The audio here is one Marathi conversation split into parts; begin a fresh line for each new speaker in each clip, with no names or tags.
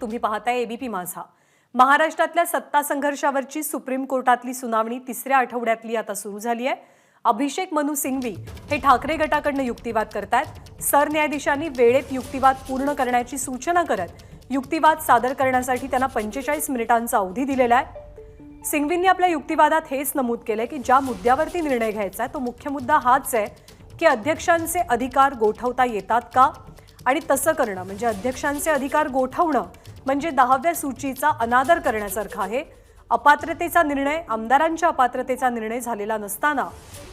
तुम्ही पाहताय एबीपी माझा। महाराष्ट्रातल्या सत्ता संघर्षावरची सुप्रीम कोर्टातली सुनावणी तिसऱ्या आठवड्यातली आता सुरू झाली आहे। अभिषेक मनु सिंघवी हे ठाकरे गटाकडून युक्तिवाद करतात। सरन्यायाधीशांनी वेळेत युक्तिवाद पूर्ण करण्याची सूचना करत युक्तिवाद सादर करण्यासाठी त्यांना 45 मिनिटांचा अवधी दिलेला आहे। सिंघवींनी आपल्या युक्तिवादात हेच नमूद केले की ज्या मुद्द्यावरती निर्णय घ्यायचा आहे तो मुख्य मुद्दा हाच आहे की अध्यक्षांचे अधिकार गोठवता येतात का, आणि तसं करणं म्हणजे अध्यक्षांचे अधिकार गोठवणं म्हणजे 10व्या सूचीचा अनादर करण्यासारखं आहे। अपात्रतेचा निर्णय आमदारांच्या अपात्रतेचा निर्णय झालेला नसताना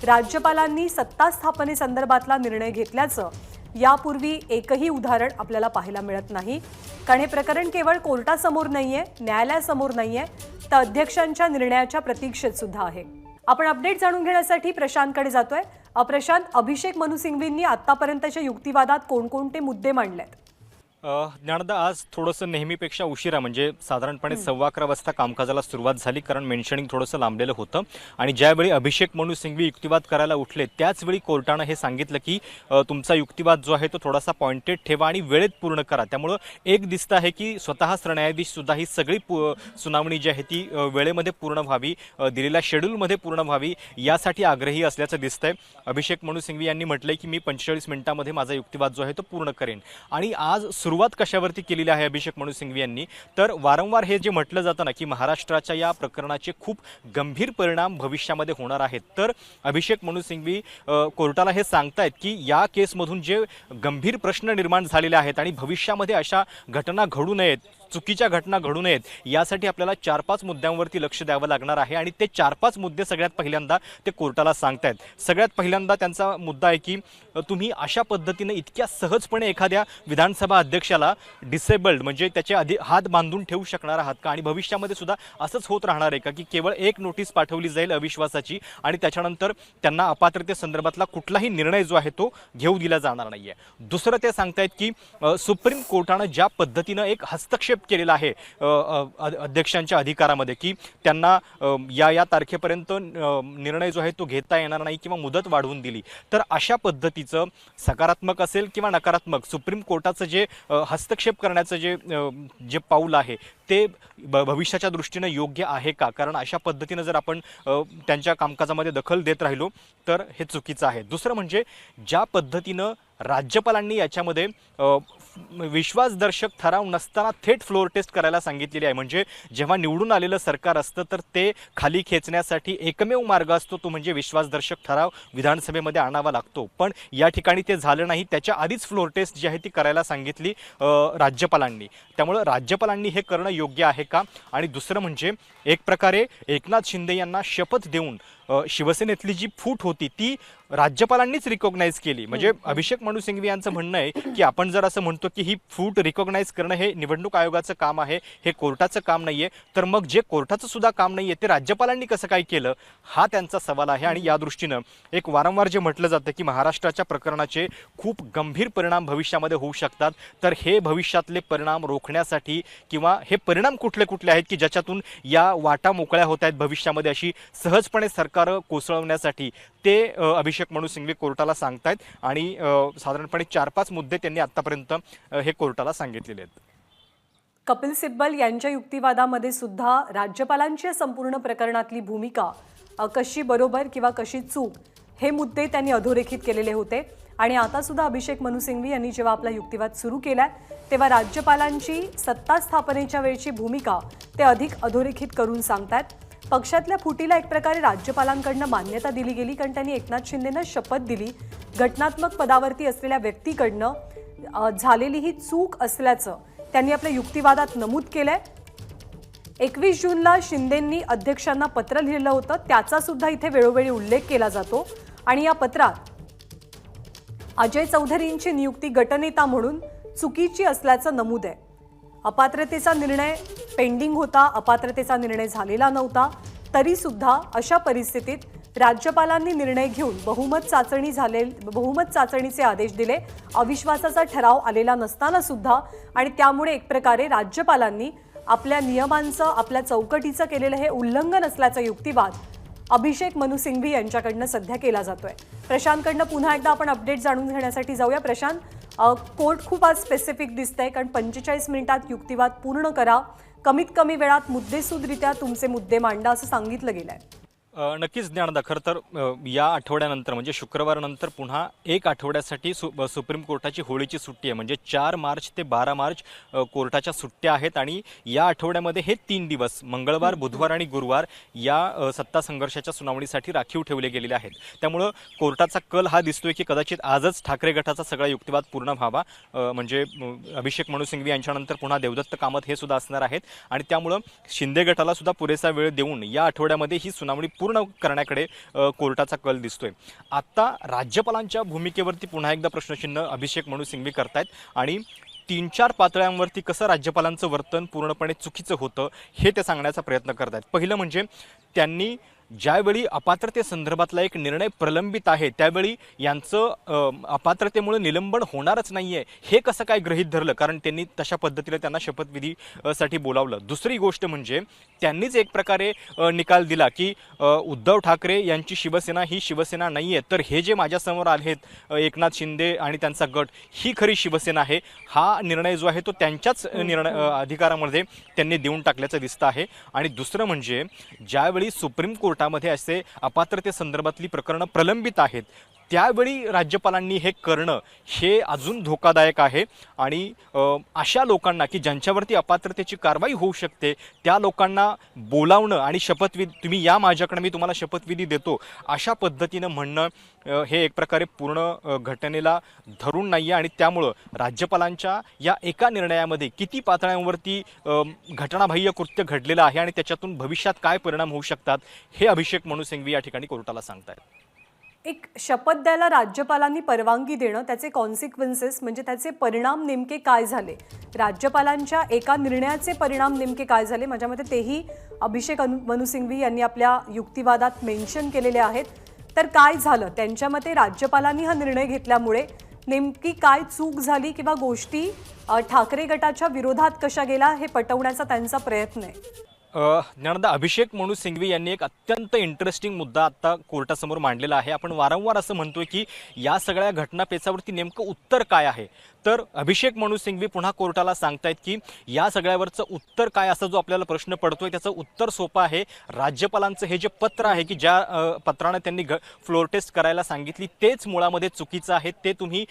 राज्यपालांनी सत्ता स्थापनेसंदर्भातला निर्णय घेतल्याचं यापूर्वी एकही उदाहरण आपल्याला पाहायला मिळत नाही। कारण हे प्रकरण केवळ कोर्टासमोर नाहीये, न्यायालयासमोर नाहीये, तर अध्यक्षांच्या निर्णयाच्या प्रतीक्षेत सुद्धा आहे। आपण अपडेट जाणून घेण्यासाठी प्रशांतकडे जातोय। प्रशांत, अभिषेक मनु सिंघवींनी आतापर्यंतच्या युक्तिवादात कोणकोणते मुद्दे मांडलेत?
ज्ञानदा, आज थोडंसं नेहमीपेक्षा उशिरा म्हणजे साधारणपणे 11:15 वाजता कामकाजाला सुरुवात झाली, कारण मेन्शनिंग थोडंसं लांबलेलं होतं। आणि ज्यावेळी अभिषेक मनु सिंघवी युक्तिवाद करायला उठले त्याचवेळी कोर्टानं हे सांगितलं की तुमचा युक्तिवाद जो आहे तो थोडासा पॉइंटेड ठेवा आणि वेळेत पूर्ण करा। त्यामुळं एक दिसतं आहे की स्वतः सरन्यायाधीश सुद्धा ही सगळी सुनावणी जी आहे ती वेळेमध्ये पूर्ण व्हावी, दिलेल्या शेड्यूलमध्ये पूर्ण व्हावी यासाठी आग्रही असल्याचं दिसतंय। अभिषेक मनु सिंघवी यांनी म्हटलंय की मी 45 मिनिटांमध्ये माझा युक्तिवाद जो आहे तो पूर्ण करेन। आणि आज सुरुवात कशावरती केलेली आहे अभिषेक मनु सिंघवी यांनी, तर वारंवार हे जे म्हटलं जातं ना की महाराष्ट्राच्या या प्रकरणाचे खूप गंभीर परिणाम भविष्यामध्ये होणार आहेत, तर अभिषेक मनु सिंघवी कोर्टाला हे सांगतायत की या केसमधून जे गंभीर प्रश्न निर्माण झालेले आहेत आणि भविष्यामध्ये अशा घटना घडू नयेत, चुकीच्या घटना घडू नयेत यासाठी आपल्याला 4-5 मुद्द्यांवरती लक्ष द्यावं लागणार आहे। आणि ते 4-5 मुद्दे सगळ्यात पहिल्यांदा ते कोर्टाला सांगतायत। सगळ्यात पहिल्यांदा त्यांचा मुद्दा आहे की तुम्ही अशा पद्धतीने इतक्या सहजपणे एखाद्या विधानसभा अध्यक्षाला डिसेबल्ड म्हणजे त्याचे हात बांधून ठेवू शकणार आहात का, आणि भविष्यामध्ये सुद्धा असंच होत राहणार आहे का की केवळ एक नोटीस पाठवली जाईल अविश्वासाची आणि त्याच्यानंतर त्यांना अपात्रतेसंदर्भातला कुठलाही निर्णय जो आहे तो घेऊ दिला जाणार नाहीये। दुसरं ते सांगतायत की सुप्रीम कोर्टानं ज्या पद्धतीनं एक हस्तक्षेप केलेला आहे अध्यक्षांच्या अधिकारामध्ये की त्यांना या तारखेपर्यंत निर्णय जो आहे तो घेता येणार नाही किंवा मुदत वाढवून दिली, तर अशा पद्धतीचं सकारात्मक असेल किंवा नकारात्मक सुप्रीम कोर्टाचं जे हस्तक्षेप करण्याचं जे पाऊल आहे ते भविष्याच्या दृष्टीने योग्य आहे का, कारण अशा पद्धतीनं जर आपण त्यांच्या कामकाजामध्ये दखल देत राहिलो तर हे चुकीचं आहे। दुसरं म्हणजे ज्या पद्धतीनं राज्यपालांनी याच्यामध्ये विश्वासदर्शक ठराव नसताना थेट फ्लोर टेस्ट करायला सांगितलेली आहे। म्हणजे जेव्हा निवडून आलेलं सरकार असतं तर ते खाली खेचण्यासाठी एकमेव मार्ग असतो तो म्हणजे विश्वासदर्शक ठराव विधानसभेमध्ये आणावा लागतो, पण या ठिकाणी ते झालं नाही। त्याच्या आधीच फ्लोर टेस्ट जी आहे ती करायला सांगितली राज्यपालांनी। त्यामुळे राज्यपालांनी हे करणं योग्य आहे का? आणि दुसरं म्हणजे एक प्रकारे एकनाथ शिंदे यांना शपथ देऊन शिवसेनेतली जी फूट होती ती राज्यपालांनीच रिकॉग्नाइज केली। म्हणजे अभिषेक मनु सिंघवी यांचं म्हणणं आहे की आपण जर असं म्हणतो की ही फूट रिकॉग्नाइज करणं हे निवडणूक आयोगाचं काम आहे, हे कोर्टाचं काम नाहीये, तर मग जे कोर्टाचं सुद्धा काम नाहीये ते राज्यपालांनी कसं काय केलं हा त्यांचा सवाल आहे। आणि या दृष्टीनं एक वारंवार जे म्हटलं जातं की महाराष्ट्राच्या प्रकरणाचे खूप गंभीर परिणाम भविष्यामध्ये होऊ शकतात, तर हे भविष्यातले परिणाम रोखण्यासाठी किंवा हे परिणाम कुठले कुठले आहेत की ज्याच्यातून या वाटा मोकळ्या होत आहेत भविष्यामध्ये अशी सहजपणे सरकार कोसळवण्यासाठी, ते अभिषेक मनु सिंघवी कोर्टाला सांगतायत। आणि साधारणपणे 4-5 मुद्दे त्यांनी आतापर्यंत हे कोर्टाला सांगितलेले आहेत।
कपिल सिब्बल यांच्या युक्तिवादामध्ये सुद्धा राज्यपालांची संपूर्ण प्रकरणातली भूमिका कशी बरोबर किंवा कशी चूक हे मुद्दे त्यांनी अधोरेखित केलेले होते। आणि आता सुद्धा अभिषेक मनु सिंघवी यांनी जेव्हा आपला युक्तिवाद सुरू केलाय तेव्हा राज्यपालांची सत्ता स्थापनेच्या वेळची भूमिका ते अधिक अधोरेखित करून सांगतात। पक्षातल्या फुटीला एक प्रकारे राज्यपालांकडून मान्यता दिली गेली, कारण त्यांनी एकनाथ शिंदेंना शपथ दिली। घटनात्मक पदावरती असलेल्या व्यक्तीकडनं झालेली ही चूक असल्याचं त्यांनी आपल्या युक्तिवादात नमूद केलंय। 21 जूनला शिंदेंनी अध्यक्षांना पत्र लिहिलं होतं, त्याचा सुद्धा इथे वेळोवेळी उल्लेख केला जातो। आणि या पत्रात अजय चौधरींची नियुक्ती गटनेता म्हणून चुकीची असल्याचं नमूद आहे। अपात्रतेचा निर्णय पेंडिंग होता, अपात्रतेचा निर्णय झालेला नव्हता, तरी सुद्धा अशा परिस्थितीत राज्यपालांनी निर्णय घेऊन बहुमत चाचणीचे आदेश दिले, अविश्वासाचा ठराव आलेला नसताना सुद्धा। आणि त्यामुळे एक प्रकारे राज्यपालांनी आपल्या नियमांचं, आपल्या चौकटीचं केलेलं हे उल्लंघन असल्याचा युक्तिवाद अभिषेक मनु सिंघवी यांच्याकडनं सध्या केला जातोय. प्रशांतकडनं पुन्हा एकदा आपण अपडेट जाणून घेण्यासाठी जाऊया. प्रशांत, कोर्ट खूप आज स्पेसिफिक दिसतंय, कारण 45 मिनिटात युक्तिवाद पूर्ण करा, कमीत कमी वेळात मुद्देसूदरित्या तुमचे मुद्दे मांडा असं सांगितलं गेलंय.
नक्कीच ज्ञानदा, खरं तर या आठवड्यानंतर म्हणजे शुक्रवारनंतर पुन्हा एक आठवड्यासाठी सुप्रीम कोर्टाची होळीची सुट्टी आहे. म्हणजे 4 मार्च ते 12 मार्च कोर्टाच्या सुट्ट्या आहेत आणि या आठवड्यामध्ये हे 3 दिवस मंगळवार, बुधवार आणि गुरुवार या सत्ता संघर्षाच्या सुनावणीसाठी राखीव ठेवले गेलेले आहेत. त्यामुळं कोर्टाचा कल हा दिसतोय की कदाचित आजच ठाकरे गटाचा सगळा युक्तिवाद पूर्ण व्हावा. म्हणजे अभिषेक मनु सिंघवी यांच्यानंतर पुन्हा देवदत्त कामत हे सुद्धा असणार आहेत आणि त्यामुळं शिंदे गटाला सुद्धा पुरेसा वेळ देऊन या आठवड्यामध्ये ही सुनावणी पूर्ण करण्याकडे कोर्टाचा कल दिसतोय. आता राज्यपालांच्या भूमिकेवरती पुन्हा एकदा प्रश्नचिन्ह अभिषेक मनु सिंघवी करतायत आणि 3-4 पातळ्यांवरती कसं राज्यपालांचं वर्तन पूर्णपणे चुकीचं होतं हे ते सांगण्याचा प्रयत्न करतायत. पहिलं म्हणजे त्यांनी ज्यावेळी अपात्रतेसंदर्भातला एक निर्णय प्रलंबित आहे त्यावेळी यांचं अपात्रतेमुळे निलंबन होणारच नाहीये हे कसं काय गृहीत धरलं, कारण त्यांनी तशा पद्धतीने त्यांना शपथविधीसाठी बोलावलं. दुसरी गोष्ट म्हणजे त्यांनीच एक प्रकारे निकाल दिला की उद्धव ठाकरे यांची शिवसेना ही शिवसेना नाहीये, तर हे जे माझ्यासमोर आहेत एकनाथ शिंदे आणि त्यांचा गट ही खरी शिवसेना आहे. हा निर्णय जो आहे तो त्यांच्याच अधिकारामध्ये त्यांनी देऊन टाकल्याचं दिसतं आहे. आणि दुसरं म्हणजे ज्यावेळी सुप्रीम कोर्टामध्ये असे अपात्रतेसंदर्भातली प्रकरणं प्रलंबित आहेत त्यावेळी राज्यपालांनी हे करणं हे अजून धोकादायक आहे. आणि अशा लोकांना की ज्यांच्यावरती अपात्रतेची कारवाई होऊ शकते त्या लोकांना बोलावणं आणि शपथविधी, तुम्ही या माझ्याकडे मी तुम्हाला शपथविधी देतो अशा पद्धतीनं म्हणणं हे एक प्रकारे पूर्ण घटनेला धरून नाही आहे. आणि त्यामुळं राज्यपालांच्या या एका निर्णयामध्ये किती पातळ्यांवरती घटनाबाह्य कृत्य घडलेलं आहे आणि त्याच्यातून भविष्यात काय परिणाम होऊ शकतात हे अभिषेक मनु सिंघवी या ठिकाणी कोर्टाला सांगतायत.
एक शपथ द्यायला राज्यपालांनी परवानगी देणं, त्याचे कॉन्सिक्वेन्सेस म्हणजे त्याचे परिणाम नेमके काय झाले, राज्यपालांच्या एका निर्णयाचे परिणाम नेमके काय झाले, माझ्या मते तेही अभिषेक मनु सिंघवी यांनी आपल्या युक्तिवादात मेन्शन केलेले आहेत. तर काय झालं त्यांच्या मते, राज्यपालांनी हा निर्णय घेतल्यामुळे नेमकी काय चूक झाली किंवा गोष्टी ठाकरे गटाच्या विरोधात कशा गेला हे पटवण्याचा त्यांचा प्रयत्न आहे.
ज्ञानदा, अभिषेक मनु सिंघवी यांनी एक अत्यंत इंटरेस्टिंग मुद्दा आता कोर्टासमोर मांडलेला आहे. आपण वारंवार असं म्हणतोय की या सगळ्या घटनापेचावरती नेमकं उत्तर काय आहे, तर अभिषेक मनु सिंघवी पुन्हा कोर्टाला सांगतायत की या सगळ्यावरचं उत्तर काय, असा जो आपल्याला प्रश्न पडतोय त्याचं उत्तर सोपं आहे. राज्यपालांचं हे जे पत्र आहे की ज्या पत्रानं त्यांनी फ्लोर टेस्ट करायला सांगितली तेच मुळामध्ये चुकीचं आहे. ते तुम्ही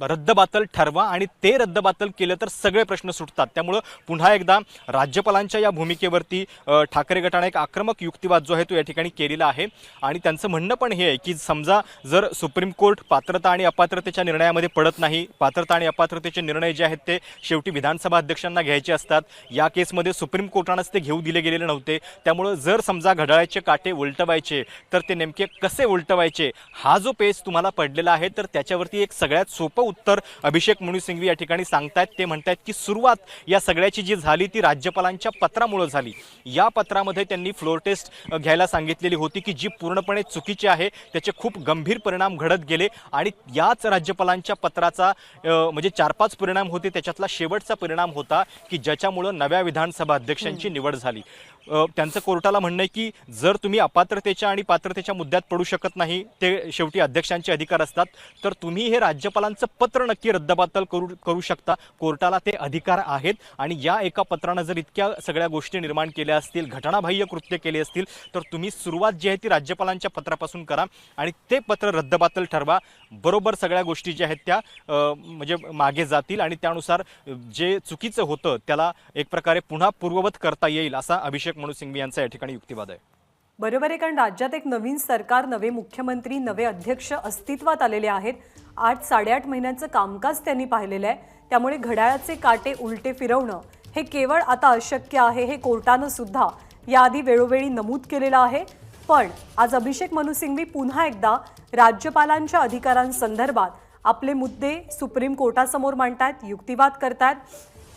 रद्दबातल ठरवा आणि ते रद्दबातल केलं तर सगळे प्रश्न सुटतात. त्यामुळं पुन्हा एकदा राज्यपालांच्या या भूमिकेवरती ठाकरे गटाने एक आक्रमक युक्तिवाद जो आहे तो या ठिकाणी केलेला आहे. आणि त्यांचं म्हणणं पण हे आहे की समजा जर सुप्रीम कोर्ट पात्रता आणि अपात्रतेच्या निर्णयामध्ये पडत नाही, पात्रता आणि अपात्रतेचे निर्णय जे आहेत ते शेवटी विधानसभा अध्यक्षांना घ्यायचे असतात, या केसमध्ये सुप्रीम कोर्टानंच ते घेऊ दिले गेलेले नव्हते. त्यामुळं जर समजा घड्याळाचे काटे उलटवायचे तर ते नेमके कसे उलटवायचे हा जो पेच तुम्हाला पडलेला आहे, तर त्याच्यावरती एक सगळ्यात सोपं उत्तर अभिषेक मनु सिंघवी या ठिकाणी सांगतायत. ते म्हणतायत की सुरुवात या सगळ्याची जी झाली ती राज्यपालांच्या पत्रामुळे झाली. या पत्रामध्ये त्यांनी फ्लोर टेस्ट घ्यायला सांगितलेली होती की जी पूर्णपणे चुकीची आहे, त्याचे खूप गंभीर परिणाम घडत गेले. आणि याच राज्यपालांच्या पत्राचा म्हणजे 4-5 परिणाम होते, त्याच्यातला शेवटचा परिणाम होता की ज्याच्यामुळं नव्या विधानसभा अध्यक्षांची निवड झाली. त्यांचं कोर्टाला म्हणणं आहे की जर तुम्ही अपात्रतेच्या आणि पात्रतेच्या मुद्द्यात पडू शकत नाही, ते शेवटी अध्यक्षांचे अधिकार असतात, तर तुम्ही हे राज्यपालांचं पत्र नक्की रद्दबातल करू शकता. कोर्टाला ते अधिकार आहेत. आणि या एका पत्रानं जर इतक्या सगळ्या गोष्टी निर्माण केल्या असतील, घटनाबाह्य कृत्य केले असतील, तर तुम्ही सुरुवात जी आहे ती राज्यपालांच्या पत्रापासून करा आणि ते पत्र रद्दबातल ठरवा. बरोबर सगळ्या गोष्टी ज्या आहेत त्या म्हणजे मागे जातील आणि त्यानुसार जे चुकीचं होतं त्याला एक प्रकारे पुन्हा पूर्ववत करता येईल, असा अभिषेक मनु सिंघवी यांचा या ठिकाणी युक्तिवाद आहे.
बरोबर आहे, कारण राज्यात एक नवीन सरकार, नवे मुख्यमंत्री, नवे अध्यक्ष अस्तित्वात आलेले आहेत. 8-8.5 महिन्यांचं कामकाज त्यांनी पाहिलेलं आहे. त्यामुळे घड्याळाचे काटे उलटे फिरवणं हे केवळ आता अशक्य आहे, हे कोर्टानं सुद्धा याआधी वेळोवेळी नमूद केलेलं आहे. पण आज अभिषेक मनु सिंघवी पुन्हा एकदा राज्यपालांच्या अधिकारांसंदर्भात आपले मुद्दे सुप्रीम कोर्टासमोर मांडतायत, युक्तिवाद करतायत.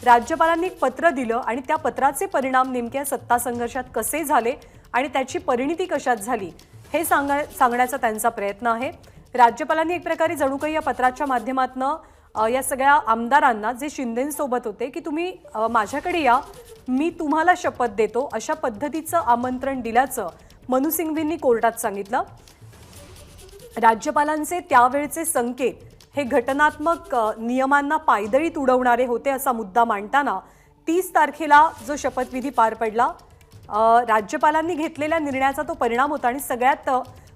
राज्यपालांनी एक पत्र दिलं आणि त्या पत्राचे परिणाम नेमक्या सत्ता संघर्षात कसे झाले आणि त्याची परिणिती कशात झाली हे सांगण्याचा त्यांचा प्रयत्न आहे. राज्यपालांनी एक प्रकारे जणू काही या पत्राच्या माध्यमातून या सगळ्या आमदारांना जे शिंदेंसोबत होते की तुम्ही माझ्याकडे या, मी तुम्हाला शपथ देतो, अशा पद्धतीचं आमंत्रण दिल्याचं मनु सिंघवींनी कोर्टात सांगितलं. राज्यपालांचे त्यावेळचे संकेत हे घटनात्मक नियमांना पायदळीत उडवणारे होते असा मुद्दा मांडताना 30 तारखेला जो शपथविधी पार पडला, राज्यपालांनी घेतलेल्या निर्णयाचा तो परिणाम होता. आणि सगळ्यात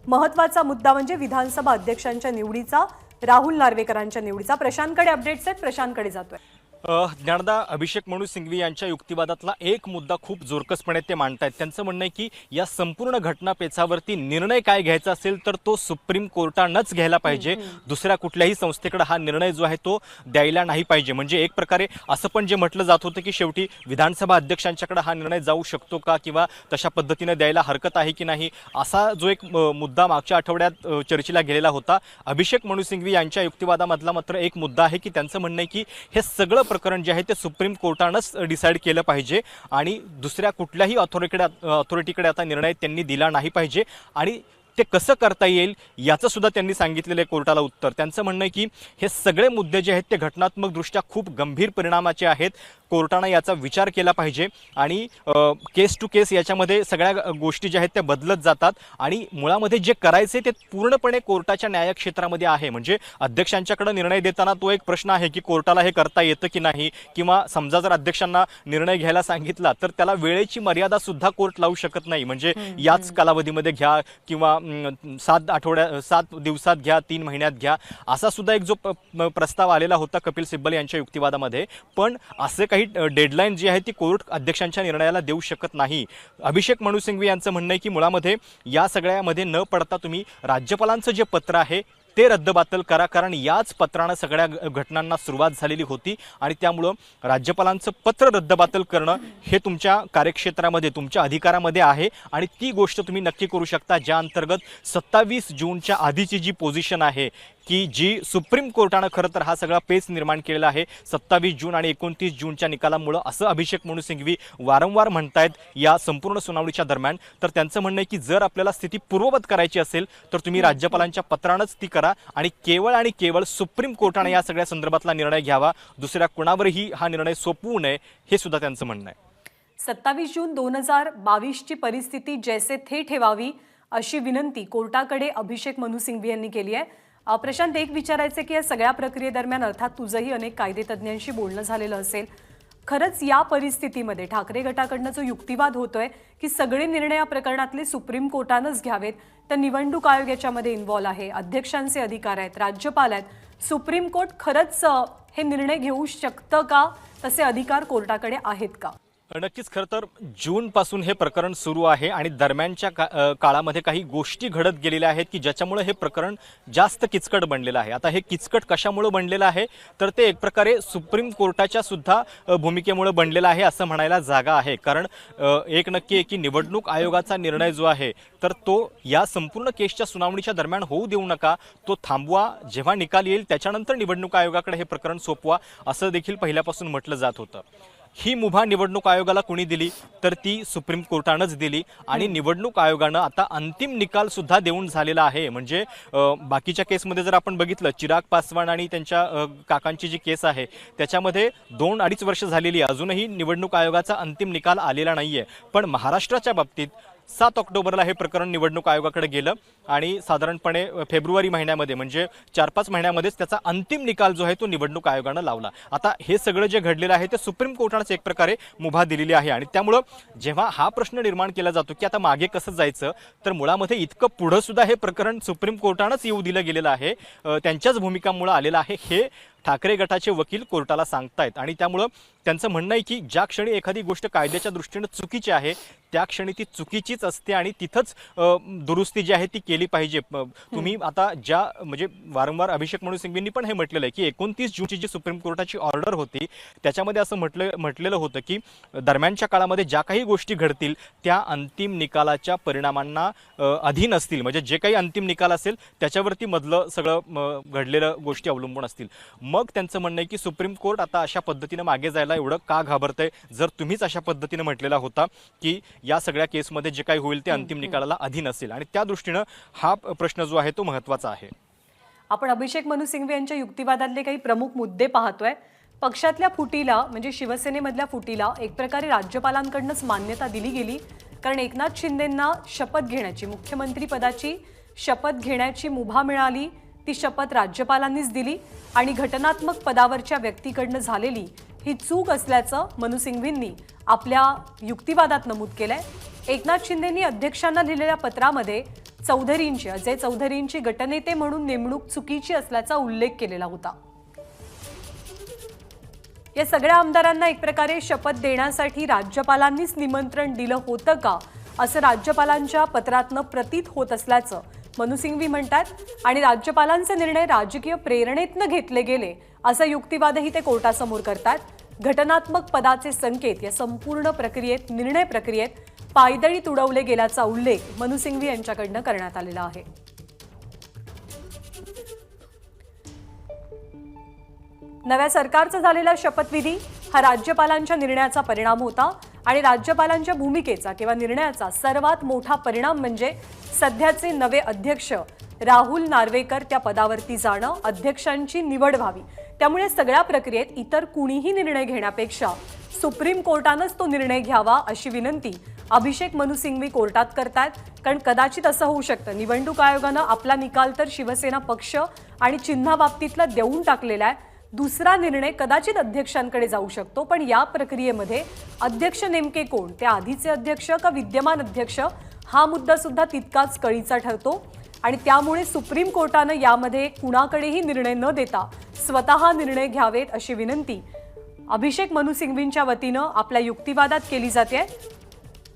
महत्त्वाचा मुद्दा म्हणजे विधानसभा अध्यक्षांच्या निवडीचा, राहुल नार्वेकरांच्या निवडीचा. प्रशांतकडे अपडेट्स आहेत, प्रशांतकडे जातोय.
ज्ञानदा अभिषेक मनु सिंघवी यांच्या युक्तिवादातला एक मुद्दा खूप जोरकसपणे ते मांडतायत. त्यांचं म्हणणं आहे की या संपूर्ण घटनापेचावरती निर्णय काय घ्यायचा असेल तर तो सुप्रीम कोर्टानंच घ्यायला पाहिजे. दुसऱ्या कुठल्याही संस्थेकडे हा निर्णय जो आहे तो द्यायला नाही पाहिजे. म्हणजे एक प्रकारे असं पण जे म्हटलं जात होतं की शेवटी विधानसभा अध्यक्षांच्याकडे हा निर्णय जाऊ शकतो का किंवा तशा पद्धतीने द्यायला हरकत आहे की नाही, असा जो एक मुद्दा मागच्या आठवड्यात चर्चेला गेलेला होता. अभिषेक मनु सिंघवी यांच्या युक्तिवादामधला मात्र एक मुद्दा आहे की त्यांचं म्हणणं आहे की हे सगळं प्रकरण जे आहे ते सुप्रीम कोर्टानंच डिसाईड केलं पाहिजे आणि दुसऱ्या कुठल्याही अथॉरिटीकडे आता निर्णय त्यांनी दिला नाही पाहिजे. आणि ते कसं करता येईल याचं सुद्धा त्यांनी सांगितलेलं आहे कोर्टाला उत्तर. त्यांचं म्हणणं आहे की हे सगळे मुद्दे जे आहेत ते घटनात्मकदृष्ट्या खूप गंभीर परिणामाचे आहेत. कोर्टानं याचा विचार केला पाहिजे आणि केस टू केस याच्यामध्ये सगळ्या गोष्टी ज्या आहेत त्या बदलत जातात आणि मुळामध्ये जे करायचे ते पूर्णपणे कोर्टाच्या न्यायक्षेत्रामध्ये आहे. म्हणजे अध्यक्षांच्याकडे निर्णय देताना तो एक प्रश्न आहे की कोर्टाला हे करता येतं की नाही, किंवा समजा जर अध्यक्षांना निर्णय घ्यायला सांगितला तर त्याला वेळेची मर्यादा सुद्धा कोर्ट लावू शकत नाही. म्हणजे याच कालावधीमध्ये घ्या किंवा 7 दिवसात घ्या, 3 महिन्यात घ्या, असा सुद्धा एक जो प्रस्ताव आलेला होता कपिल सिब्बल यांच्या युक्तिवादामध्ये. पण असे काही डेडलाईन जी आहे ती कोर्ट अध्यक्षांच्या निर्णयाला देऊ शकत नाही. अभिषेक मनु सिंघवी यांचं म्हणणं आहे की मुळामध्ये या सगळ्यामध्ये न पडता तुम्ही राज्यपालांचं जे पत्र आहे ते रद्दबातल करा, कारण याच पत्रानं सगळ्या घटनांना सुरुवात झालेली होती आणि त्यामुळं राज्यपालांचं पत्र रद्दबातल करणं हे तुमच्या कार्यक्षेत्रामध्ये, तुमच्या अधिकारामध्ये आहे आणि ती गोष्ट तुम्ही नक्की करू शकता, ज्या अंतर्गत 27 जूनच्या आधीची जी पोझिशन आहे की जी सुप्रीम कोर्टानं खरं तर हा सगळा पेच निर्माण केलेला आहे 27 जून आणि 29 जूनच्या निकालामुळं, असं अभिषेक मनु सिंघवी वारंवार म्हणतायत या संपूर्ण सुनावणीच्या दरम्यान. तर त्यांचं म्हणणं आहे की जर आपल्याला स्थिती पूर्ववत करायची असेल तर तुम्ही राज्यपालांच्या पत्रानंच ती करा आणि केवळ सुप्रीम कोर्टाने या सगळ्या संदर्भातला निर्णय घ्यावा, दुसऱ्या कुणावरही हा निर्णय सोपवू नये, हे सुद्धा त्यांचं म्हणणं आहे.
27 जून 2022ची परिस्थिती जैसे थे ठेवावी अशी विनंती कोर्टाकडे अभिषेक मनु सिंघवी यांनी केली आहे. प्रशांत, एक विचारायचे की या सगळ्या प्रक्रियेदरम्यान अर्थात तुझंही अनेक कायदेतज्ञांशी बोलणं झालेलं असेल, खरंच या परिस्थितीमध्ये ठाकरे गटाकडनं जो युक्तिवाद होतोय की सगळे निर्णय या प्रकरणातले सुप्रीम कोर्टानंच घ्यावेत, तर निवडणूक आयोग याच्यामध्ये इन्व्हॉल्व आहे, अध्यक्षांचे अधिकार आहेत, राज्यपाल आहेत, सुप्रीम कोर्ट खरंच हे निर्णय घेऊ शकतं का? तसे अधिकार कोर्टाकडे आहेत का?
नक्कीच. खरं तर जूनपासून हे प्रकरण सुरू आहे आणि दरम्यानच्या काळामध्ये काही गोष्टी घडत गेलेल्या आहेत की ज्याच्यामुळे हे प्रकरण जास्त किचकट बनलेलं आहे. आता हे किचकट कशामुळे बनलेलं आहे तर ते एक प्रकारे सुप्रीम कोर्टाच्या सुद्धा भूमिकेमुळे बनलेलं आहे असं म्हणायला जागा आहे. कारण एक नक्की आहे की निवडणूक आयोगाचा निर्णय जो आहे तर तो या संपूर्ण केसच्या सुनावणीच्या दरम्यान होऊ देऊ नका, तो थांबवा, जेव्हा निकाल येईल त्याच्यानंतर निवडणूक आयोगाकडे हे प्रकरण सोपवा, असं देखील पहिल्यापासून म्हटलं जात होतं. ही मुभा निवडणूक आयोगाला कोणी दिली तर ती सुप्रीम कोर्टानंच दिली आणि निवडणूक आयोगानं आता अंतिम निकाल सुद्धा देऊन झालेला आहे. म्हणजे बाकीच्या केसमध्ये जर आपण बघितलं, चिराग पासवान आणि त्यांच्या काकांची जी केस आहे त्याच्यामध्ये 2-2.5 वर्ष झालेली आहे, अजूनही निवडणूक आयोगाचा अंतिम निकाल आलेला नाहीये. पण महाराष्ट्राच्या बाबतीत 7 ऑक्टोबरला हे प्रकरण निवडणूक आयोगाकडे गेलं आणि साधारणपणे फेब्रुवारी महिन्यामध्ये म्हणजे 4-5 महिन्यामध्येच त्याचा अंतिम निकाल जो आहे तो निवडणूक आयोगानं लावला. आता हे सगळं जे घडलेलं आहे ते सुप्रीम कोर्टानंच एक प्रकारे मुभा दिलेली आहे आणि त्यामुळं जेव्हा हा प्रश्न निर्माण केला जातो की आता मागे कसं जायचं, तर मुळामध्ये इतकं पुढं सुद्धा हे प्रकरण सुप्रीम कोर्टानंच येऊ दिलं गेलेलं आहे, त्यांच्याच भूमिकामुळे आलेलं आहे, हे ठाकरे गटाचे वकील कोर्टाला सांगतायत. आणि त्यामुळं त्यांचं म्हणणं आहे की ज्या क्षणी एखादी गोष्ट कायद्याच्या दृष्टीने चुकीची आहे त्या क्षणी ती चुकीचीच असते आणि तिथंच दुरुस्ती जी आहे ती केली पाहिजे. तुम्ही आता ज्या म्हणजे वारंवार अभिषेक मनु सिंघवींनी पण हे म्हटलेलं आहे की 29 जूनची जी सुप्रीम कोर्टाची ऑर्डर होती त्याच्यामध्ये असं म्हटलेलं होतं की दरम्यानच्या काळामध्ये ज्या काही गोष्टी घडतील त्या अंतिम निकालाच्या परिणामांना अधीन असतील. म्हणजे जे काही अंतिम निकाल असेल त्याच्यावरती मधलं सगळं घडलेलं गोष्टी अवलंबून असतील. मग त्यांचं म्हणणं आहे की सुप्रीम कोर्ट आता अशा पद्धतीने मागे जायला एवढं का घाबरतंय, जर तुम्हीच अशा पद्धतीने म्हटलेला होता की या सगळ्या केसमध्ये जे काही होईल ते अंतिम निकालाला अधीन असेल. आणि त्या दृष्टीनं हा प्रश्न जो आहे तो महत्त्वाचा आहे.
आपण अभिषेक मनु सिंघवी यांच्या युक्तिवादातले काही प्रमुख मुद्दे पाहतोय. पक्षातल्या फुटीला म्हणजे शिवसेनेमधल्या फुटीला एक प्रकारे राज्यपालांकडूनच मान्यता दिली गेली कारण एकनाथ शिंदेंना शपथ घेण्याची, मुख्यमंत्री पदाची शपथ घेण्याची मुभा मिळाली, ती शपथ राज्यपालांनीच दिली आणि घटनात्मक पदावरच्या व्यक्तीकडनं झालेली ही चूक असल्याचं मनू सिंघवींनी आपल्या युक्तिवादात नमूद केलंय। एकनाथ शिंदेंनी अध्यक्षांना लिहिलेल्या पत्रामध्ये अजय चौधरींची गटनेते म्हणून नेमणूक चुकीची असल्याचा उल्लेख केलेला होता। या सगळ्या आमदारांना एक प्रकारे शपथ देण्यासाठी राज्यपालांनीच निमंत्रण दिलं होतं का, असं राज्यपालांच्या पत्रातनं प्रतीत होत असल्याचं मनू सिंघवी म्हणतात आणि राज्यपालांचे निर्णय राजकीय प्रेरणेतनं घेतले गेले असा युक्तिवादही ते कोर्टासमोर करतात। घटनात्मक पदाचे संकेत या संपूर्ण प्रक्रियेत, निर्णय प्रक्रियेत पायदळीत उडवले गेल्याचा उल्लेख मनू सिंघवी यांच्याकडनं करण्यात आलेला आहे। नव्या सरकारचा झालेला शपथविधी हा राज्यपालांच्या निर्णयाचा परिणाम होता आणि राज्यपालांच्या भूमिकेचा किंवा निर्णयाचा सर्वात मोठा परिणाम म्हणजे सध्याचे नवे अध्यक्ष राहुल नार्वेकर त्या पदावरती जाणं, अध्यक्षांची निवड व्हावी। त्यामुळे सगळ्या प्रक्रियेत इतर कुणीही निर्णय घेण्यापेक्षा सुप्रीम कोर्टानंच तो निर्णय घ्यावा अशी विनंती अभिषेक मनू सिंघवी कोर्टात करतात। कारण कदाचित असं होऊ शकतं, निवडणूक आयोगानं आपला निकाल तर शिवसेना पक्ष आणि चिन्हाबाबतीतला देऊन टाकलेला आहे, दुसरा निर्णय कदाचित अध्यक्षांकडे जाऊ शकतो, पण या प्रक्रियेमध्ये अध्यक्ष नेमके कोण, ते आधीचे अध्यक्ष का विद्यमान अध्यक्ष, हा मुद्दा सुद्धा तितकाच कळीचा ठरतो आणि त्यामुळे सुप्रीम कोर्टानं यामध्ये कुणाकडेही निर्णय न देता स्वतः निर्णय घ्यावेत अशी विनंती अभिषेक मनू सिंघवींच्या वतीनं आपल्या युक्तिवादात केली जाते।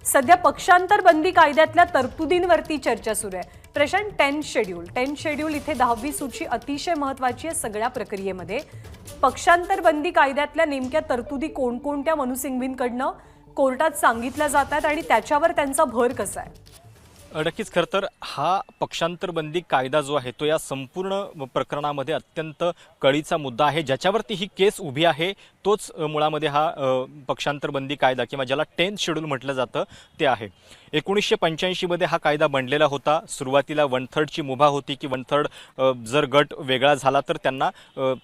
सध्या पक्षांतर बंदी कायद्यातल्या तरतुदींवरती चर्चा सुरू आहे। प्रशांत, 10 शेड्यूल इथे 10वी सूची अतिशय महत्त्वाची आहे सगळ्या प्रक्रियेमध्ये। पक्षांतर बंदी कायद्यातल्या नेमक्या तरतुदी कोणकोणत्या मनू सिंघवींकडनं कोर्टात सांगितल्या जातात आणि त्याच्यावर त्यांचा भर कसा आहे?
नक्कीच, खरं तर हा पक्षांतर बंदी कायदा जो आहे तो या संपूर्ण प्रकरणामध्ये अत्यंत कळीचा मुद्दा आहे। ज्याच्यावरती ही केस उभी आहे तोच मुळामध्ये हा पक्षांतर बंदी कायदा किंवा ज्याला 10th शेड्यूल म्हटलं जातं ते आहे। 1985 मध्ये हा कायदा बनलेला होता। सुरुवातीला 1/3 ची मुभा होती की 1/3 जर गट वेगळा झाला तर त्यांना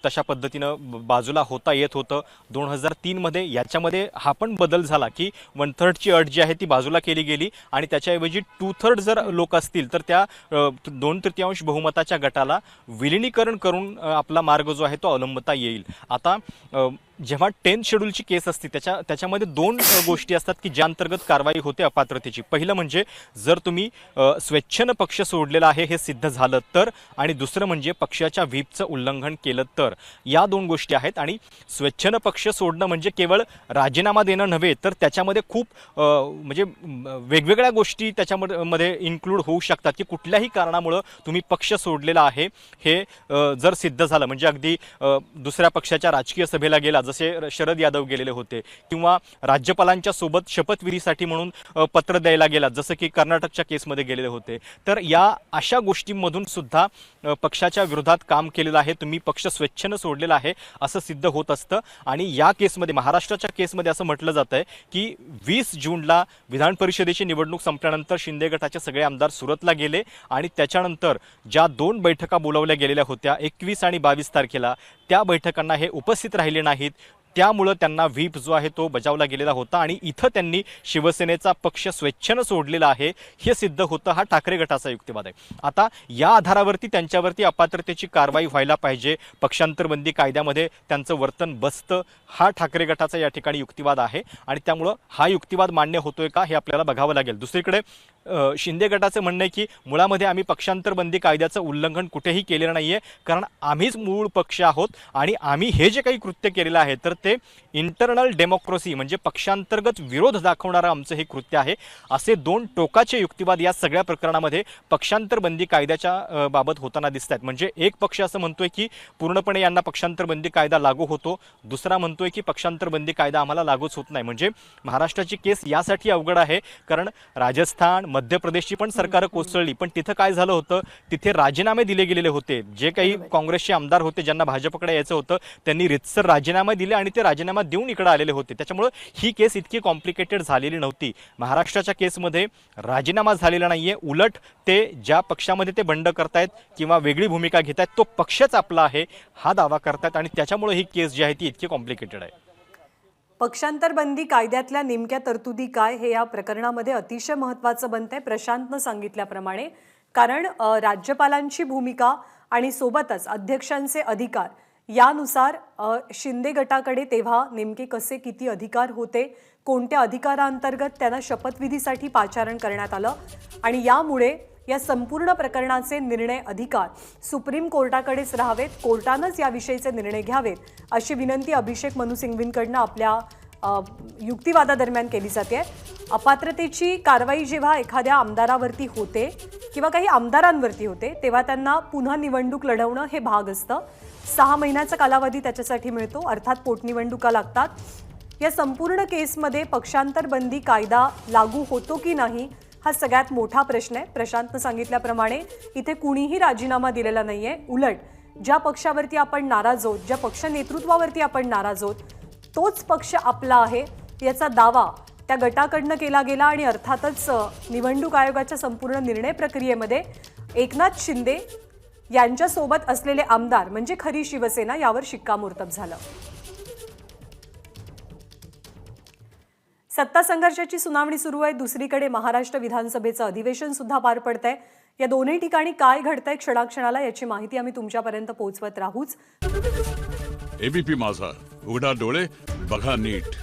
तशा पद्धतीनं बाजूला होता येत होतं। 2003 मध्ये याच्यामध्ये हा पण बदल झाला की 1/3 ची अट जी आहे ती बाजूला केली गेली आणि त्याच्याऐवजी 2/3 जर लोक असतील तर त्या 2/3 बहुमताच्या गटाला विलिनीकरण करून आपला मार्ग जो आहे तो अवलंबता येईल। आता जेव्हा 10th शेड्यूलची केस असते त्याच्यामध्ये दोन गोष्टी असतात की ज्या अंतर्गत कारवाई होते अपात्रतेची। पहिलं म्हणजे जर तुम्ही स्वेच्छेनं पक्ष सोडलेला आहे हे सिद्ध झालं तर, आणि दुसरं म्हणजे पक्षाच्या व्हीपचं उल्लंघन केलं तर। या दोन गोष्टी आहेत आणि स्वेच्छेनं पक्ष सोडणं म्हणजे केवळ राजीनामा देणं नव्हे तर त्याच्यामध्ये खूप म्हणजे वेगवेगळ्या गोष्टी त्याच्यामध्ये इन्क्लूड होऊ शकतात की कुठल्याही कारणामुळं तुम्ही पक्ष सोडलेला आहे हे जर सिद्ध झालं, म्हणजे अगदी दुसऱ्या पक्षाच्या राजकीय सभेला गेला जसे शरद यादव गेलेले होते किंवा राज्यपालांच्या सोबत शपथविधीसाठी म्हणून पत्र द्यायला गेला जसं की कर्नाटकच्या केसमध्ये गेलेले होते, तर या अशा गोष्टींमधून सुद्धा पक्षाच्या विरोधात काम केलेलं आहे, तुम्ही पक्ष स्वेच्छेनं सोडलेला आहे असं सिद्ध होत असतं। आणि या केसमध्ये, महाराष्ट्राच्या केसमध्ये असं म्हटलं जात आहे की 20 जूनला विधान परिषदेची निवडणूक संपल्यानंतर शिंदे गटाचे सगळे आमदार सुरतला गेले आणि त्याच्यानंतर ज्या 2 बैठका बोलावल्या गेलेल्या होत्या 21 आणि 22 तारखेला, त्या बैठकांना हे उपस्थित राहिले नाहीत, त्यामुळे त्यांना व्हीप जो आहे तो बजावला गेलेला होता आणि इथं त्यांनी शिवसेनेचा पक्ष स्वेच्छेनं सोडलेला आहे हे सिद्ध होतं। हा ठाकरे गटाचा युक्तिवाद आहे। आता या आधारावरती त्यांच्यावरती अपात्रतेची कारवाई व्हायला पाहिजे, पक्षांतरबंदी कायद्यामध्ये त्यांचं वर्तन बसतं, हा ठाकरे गटाचा या ठिकाणी युक्तिवाद आहे आणि त्यामुळं हा युक्तिवाद मान्य होतोय का हे आपल्याला बघावं लागेल। दुसरीकडे शिंदे गटाचं म्हणणं आहे की मुळामध्ये आम्ही पक्षांतरबंदी कायद्याचं उल्लंघन कुठेही केलेलं नाहीये, कारण आम्हीच मूळ पक्ष आहोत आणि आम्ही हे जे काही कृत्य केलेलं आहे तर ते इंटरनल डेमोक्रेसी म्हणजे पक्षांतर्गत विरोध दाखवणारं आमचं हे कृत्य आहे, असे दोन टोकाचे युक्तिवाद या सगळ्या प्रकरणामध्ये पक्षांतरबंदी कायद्याच्या बाबत होताना दिसत आहेत। म्हणजे एक पक्ष असं म्हणतोय की पूर्णपणे यांना पक्षांतरबंदी कायदा लागू होतो, दुसरा म्हणतोय की पक्षांतरबंदी कायदा आम्हाला लागूच होत नाही। म्हणजे महाराष्ट्राची केस यासाठी अवघड आहे कारण राजस्थान, मध्य प्रदेशची पण सरकार कोसळली, पण तिथं काय झालं होतं, तिथे राजीनामे दिले गेलेले होते। जे काही काँग्रेसचे आमदार होते ज्यांना भाजपकडे यायचं होतं त्यांनी रितसर राजीनामे दिले आणि ते राजीनामा देऊन इकडे आलेले होते, त्याच्यामुळे ही केस इतकी कॉम्प्लिकेटेड झालेली नव्हती। महाराष्ट्राच्या केसमध्ये राजीनामा झालेला नाहीये, उलट ते ज्या पक्षामध्ये ते बंड करतायत किंवा वेगळी भूमिका घेत आहेत तो पक्षच आपला आहे हा दावा करतात आणि त्याच्यामुळे ही केस जी आहे ती इतकी कॉम्प्लिकेटेड आहे।
पक्षांतर बंदी कायद्यातल्या नेमक्या तरतुदी काय हे या प्रकरणामध्ये अतिशय महत्त्वाचं बनतंय प्रशांतनं सांगितल्याप्रमाणे. कारण राज्यपालांची भूमिका आणि सोबतच अध्यक्षांचे अधिकार यानुसार शिंदे गटाकडे तेव्हा नेमके कसे किती अधिकार होते, कोणत्या अधिकारांतर्गत त्यांना शपथविधीसाठी पाचारण करण्यात आलं आणि यामुळे या संपूर्ण प्रकरणाचे निर्णय अधिकार सुप्रीम कोर्टाकडेच राहावेत, कोर्टानंच याविषयीचे निर्णय घ्यावेत अशी विनंती अभिषेक मनु सिंघवींकडनं आपल्या युक्तिवादादरम्यान केली जाते. अपात्रतेची कारवाई जेव्हा एखाद्या आमदारावरती होते किंवा काही आमदारांवरती होते तेव्हा त्यांना पुन्हा निवडणूक लढवणं हे भाग असतं. 6 महिन्याचा कालावधी त्याच्यासाठी मिळतो, अर्थात पोटनिवडणुका लागतात. या संपूर्ण केसमध्ये पक्षांतर बंदी कायदा लागू होतो की नाही हा सगळ्यात मोठा प्रश्न आहे. प्रशांतनं सांगितल्याप्रमाणे इथे कुणीही राजीनामा दिलेला नाहीये. उलट ज्या पक्षावरती आपण नाराज आहोत, ज्या पक्ष नेतृत्वावरती आपण नाराज आहोत, तोच पक्ष आपला आहे याचा दावा त्या गटाकडनं केला गेला आणि अर्थातच निवडणूक आयोगाच्या संपूर्ण निर्णय प्रक्रियेमध्ये एकनाथ शिंदे यांच्यासोबत असलेले आमदार म्हणजे खरी शिवसेना यावर शिक्कामोर्तब झालं. सत्ता संघर्षाची सुनावणी सुरू आहे. दुसरीकडे महाराष्ट्र विधानसभेचं अधिवेशन सुद्धा पार पडतंय. या दोन्ही ठिकाणी काय घडतंय क्षणाक्षणाला याची माहिती आम्ही तुमच्यापर्यंत पोहोचवत राहूच.
एबीपी माझा, उघडा डोळे बघा नीट.